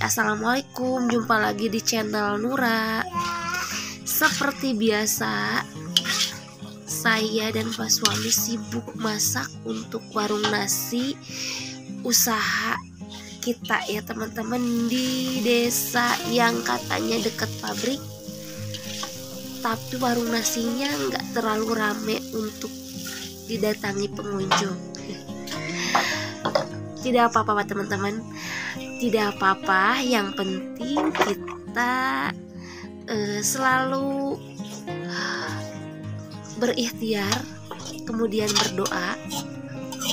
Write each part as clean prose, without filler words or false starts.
Assalamualaikum, jumpa lagi di channel Nura. Seperti biasa, saya dan Pak suami sibuk masak untuk warung nasi usaha kita ya teman-teman, di desa yang katanya deket pabrik, tapi warung nasinya nggak terlalu rame untuk didatangi pengunjung. Tidak apa-apa teman-teman, tidak apa-apa, yang penting kita selalu berikhtiar, kemudian berdoa.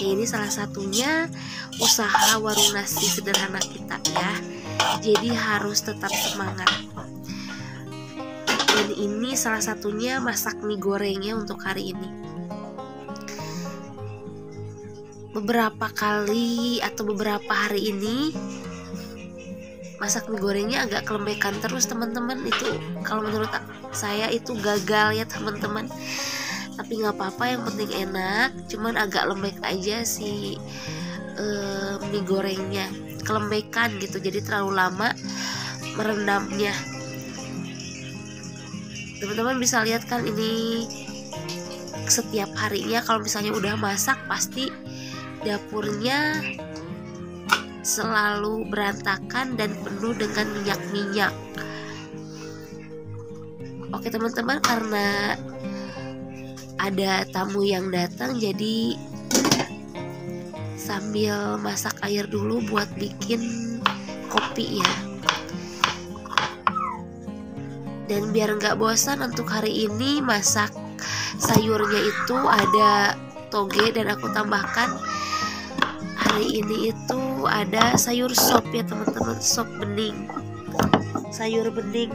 Ini salah satunya usaha warung nasi sederhana kita ya, jadi harus tetap semangat. Dan ini salah satunya masak mie gorengnya untuk hari ini. Beberapa kali atau beberapa hari ini masak mie gorengnya agak kelembekan terus teman-teman. Itu kalau menurut saya itu gagal ya teman-teman, tapi nggak apa-apa, yang penting enak. Cuman agak lembek aja si mie gorengnya, kelembekan gitu, jadi terlalu lama merendamnya. Teman-teman bisa lihat kan, ini setiap harinya kalau misalnya udah masak pasti dapurnya selalu berantakan dan penuh dengan minyak-minyak. Oke teman-teman, karena ada tamu yang datang, jadi sambil masak air dulu buat bikin kopi ya. Dan biar nggak bosan, untuk hari ini masak sayurnya itu ada toge, dan aku tambahkan hari ini itu ada sayur sop ya teman-teman, sop bening, sayur bening.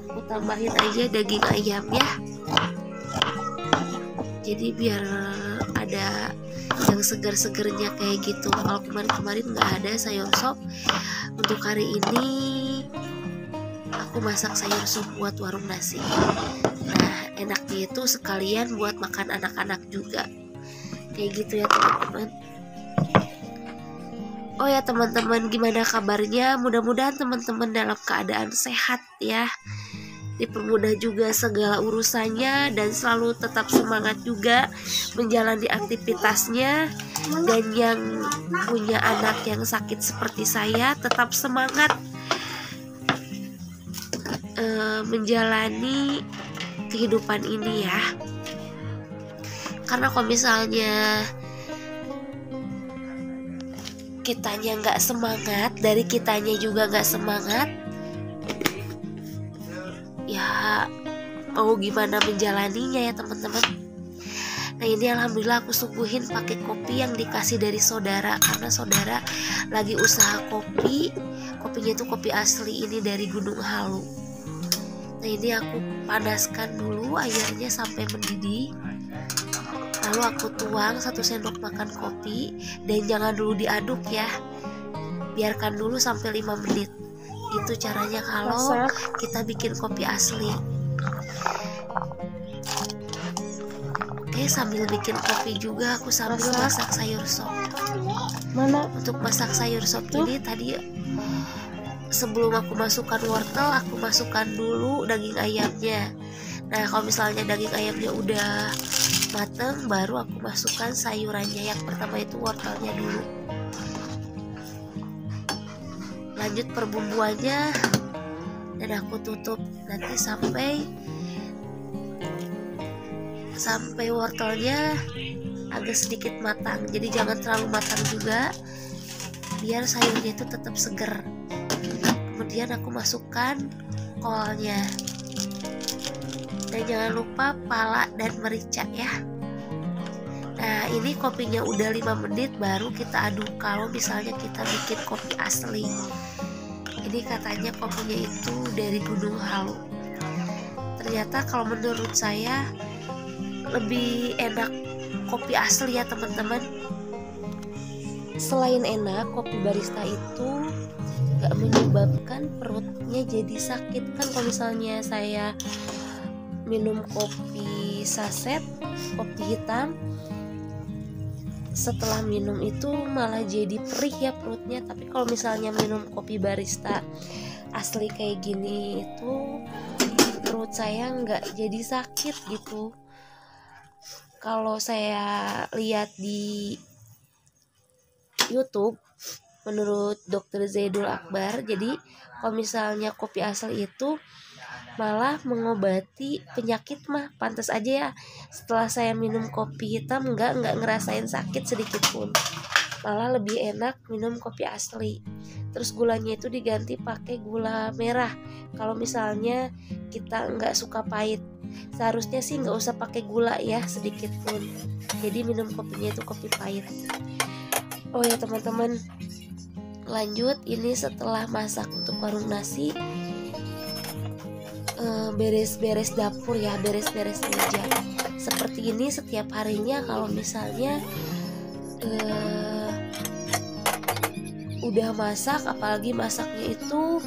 Aku tambahin aja daging ayamnya, jadi biar ada yang seger-segernya kayak gitu. Kalau kemarin-kemarin nggak ada sayur sop, untuk hari ini aku masak sayur sop buat warung nasi. Nah, enaknya itu sekalian buat makan anak-anak juga, kayak gitu ya teman-teman. Oh ya teman-teman, gimana kabarnya? Mudah-mudahan teman-teman dalam keadaan sehat ya, dipermudah juga segala urusannya, dan selalu tetap semangat juga menjalani aktivitasnya. Dan yang punya anak yang sakit seperti saya, tetap semangat menjalani kehidupan ini ya. Karena kalau misalnya kitanya nggak semangat, dari kitanya juga nggak semangat, ya mau gimana menjalaninya ya teman-teman. Nah ini alhamdulillah aku suguhin pakai kopi yang dikasih dari saudara, karena saudara lagi usaha kopi. Kopinya itu kopi asli, ini dari Gunung Halu. Nah ini aku panaskan dulu airnya sampai mendidih, lalu aku tuang 1 sendok makan kopi, dan jangan dulu diaduk ya, biarkan dulu sampai 5 menit. Itu caranya kalau kita bikin kopi asli. Oke, sambil bikin kopi juga aku sambil masak sayur sop. Untuk masak sayur sop ini tadi, sebelum aku masukkan wortel, aku masukkan dulu daging ayamnya. Nah kalau misalnya daging ayamnya udah mateng, baru aku masukkan sayurannya. Yang pertama itu wortelnya dulu, lanjut perbumbuannya, dan aku tutup nanti sampai wortelnya agak sedikit matang. Jadi jangan terlalu matang juga, biar sayurnya itu tetap seger. Kemudian aku masukkan kolnya, dan jangan lupa pala dan merica ya. Nah ini kopinya udah 5 menit baru kita aduk. Kalau misalnya kita bikin kopi asli, ini katanya kopinya itu dari Gunung Halu. Ternyata kalau menurut saya lebih enak kopi asli ya teman-teman. Selain enak, kopi barista itu gak menyebabkan perutnya jadi sakit. Kan kalau misalnya saya minum kopi saset, kopi hitam, setelah minum itu malah jadi perih ya perutnya. Tapi kalau misalnya minum kopi barista asli kayak gini itu perut saya nggak jadi sakit gitu. Kalau saya lihat di YouTube menurut Dr. Zaidul Akbar, jadi kalau misalnya kopi asli itu malah mengobati penyakit mah. Pantas aja ya setelah saya minum kopi hitam nggak ngerasain sakit sedikit pun, malah lebih enak minum kopi asli. Terus gulanya itu diganti pakai gula merah. Kalau misalnya kita nggak suka pahit, seharusnya sih nggak usah pakai gula ya sedikit pun. Jadi minum kopinya itu kopi pahit. Oh ya teman-teman, lanjut ini setelah masak untuk warung nasi, beres-beres dapur ya, beres-beres meja. Seperti ini setiap harinya kalau misalnya udah masak, apalagi masaknya itu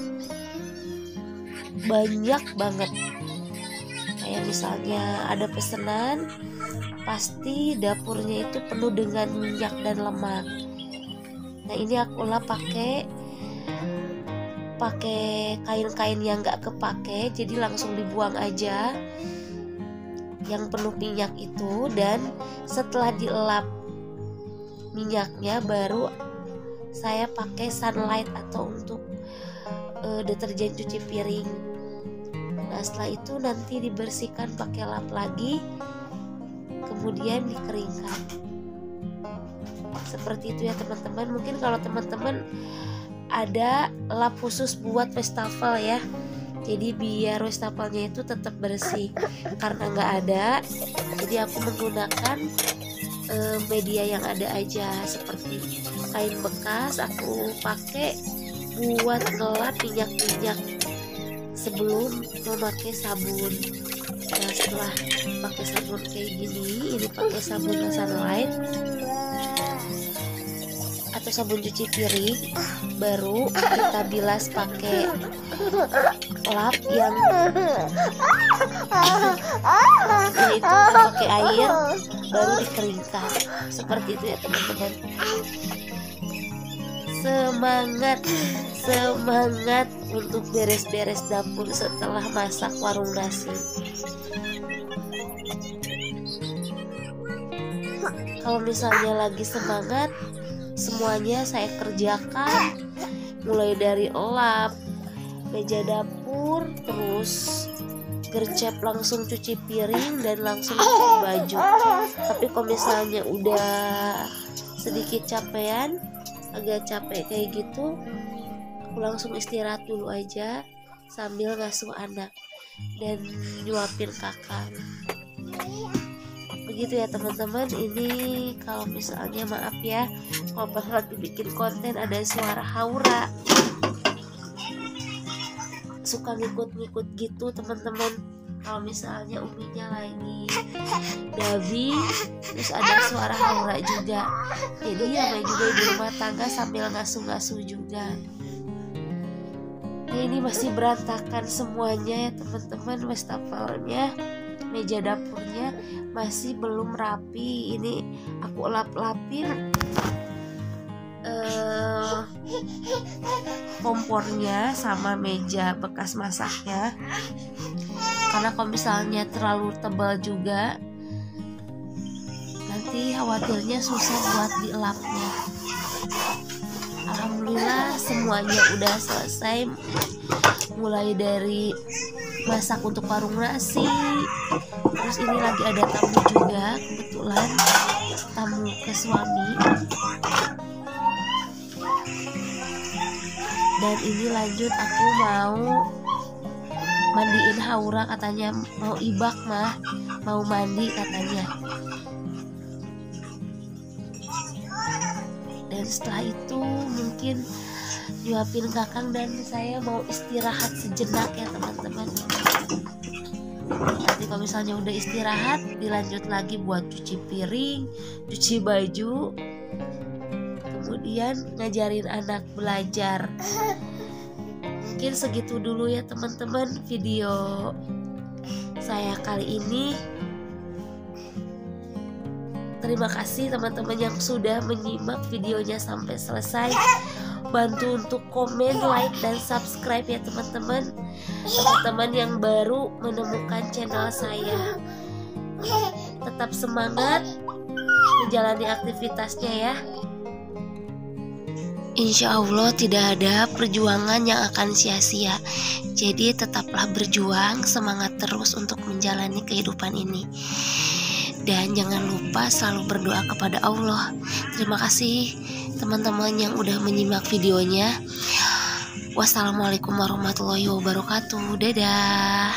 banyak banget. Kayak misalnya ada pesanan, pasti dapurnya itu penuh dengan minyak dan lemak. Nah ini aku lah pakai kain-kain yang nggak kepake, jadi langsung dibuang aja yang penuh minyak itu. Dan setelah dielap minyaknya baru saya pakai Sunlight atau untuk deterjen cuci piring. Nah setelah itu nanti dibersihkan pakai lap lagi, kemudian dikeringkan. Seperti itu ya teman-teman. Mungkin kalau teman-teman ada lap khusus buat wastafel ya, jadi biar wastafelnya itu tetap bersih. Karena nggak ada, jadi aku menggunakan media yang ada aja, seperti kain bekas aku pakai buat ngelap minyak-minyak sebelum memakai sabun. Nah setelah pakai sabun kayak gini, ini pakai sabun Sunlight atau sabun cuci piring, baru kita bilas pakai lap yang itu pakai air, baru dikeringkan. Seperti itu ya teman-teman. Semangat untuk beres-beres dapur setelah masak warung nasi. Kalau misalnya lagi semangat, semuanya saya kerjakan, mulai dari elap, meja dapur, terus gercep langsung cuci piring dan langsung cuci baju. Tapi kalau misalnya udah sedikit capean, agak capek kayak gitu, aku langsung istirahat dulu aja sambil ngasuh anak dan nyuapin kakak. Begitu ya teman-teman. Ini kalau misalnya maaf ya kalau pas lagi bikin konten ada suara haura, suka ngikut-ngikut gitu teman-teman. Kalau misalnya uminya lagi dabi, terus ada suara haura juga, jadi ramai juga di rumah tangga sambil ngasuh-ngasuh juga. Nah, ini masih berantakan semuanya ya teman-teman. Wastafelnya, meja dapurnya masih belum rapi. Ini aku lap-lapin kompornya sama meja bekas masaknya, karena kalau misalnya terlalu tebal juga nanti khawatirnya susah buat dielapnya. Alhamdulillah semuanya udah selesai, mulai dari masak untuk warung nasi, terus ini lagi ada tamu juga, kebetulan tamu ke suami. Dan ini lanjut aku mau mandiin haura, katanya mau ibak mah, mau mandi katanya. Dan setelah itu mungkin nyuapin kakang dan saya mau istirahat sejenak ya teman-teman. Nanti kalau misalnya udah istirahat, dilanjut lagi buat cuci piring, cuci baju, kemudian ngajarin anak belajar. Mungkin segitu dulu ya teman-teman video saya kali ini. Terima kasih teman-teman yang sudah menyimak videonya sampai selesai. Bantu untuk komen, like, dan subscribe ya teman-teman. Teman-teman yang baru menemukan channel saya, tetap semangat menjalani aktivitasnya ya. Insya Allah tidak ada perjuangan yang akan sia-sia. Jadi tetaplah berjuang, semangat terus untuk menjalani kehidupan ini. Dan jangan lupa selalu berdoa kepada Allah. Terima kasih teman-teman yang udah menyimak videonya. Wassalamualaikum warahmatullahi wabarakatuh. Dadah.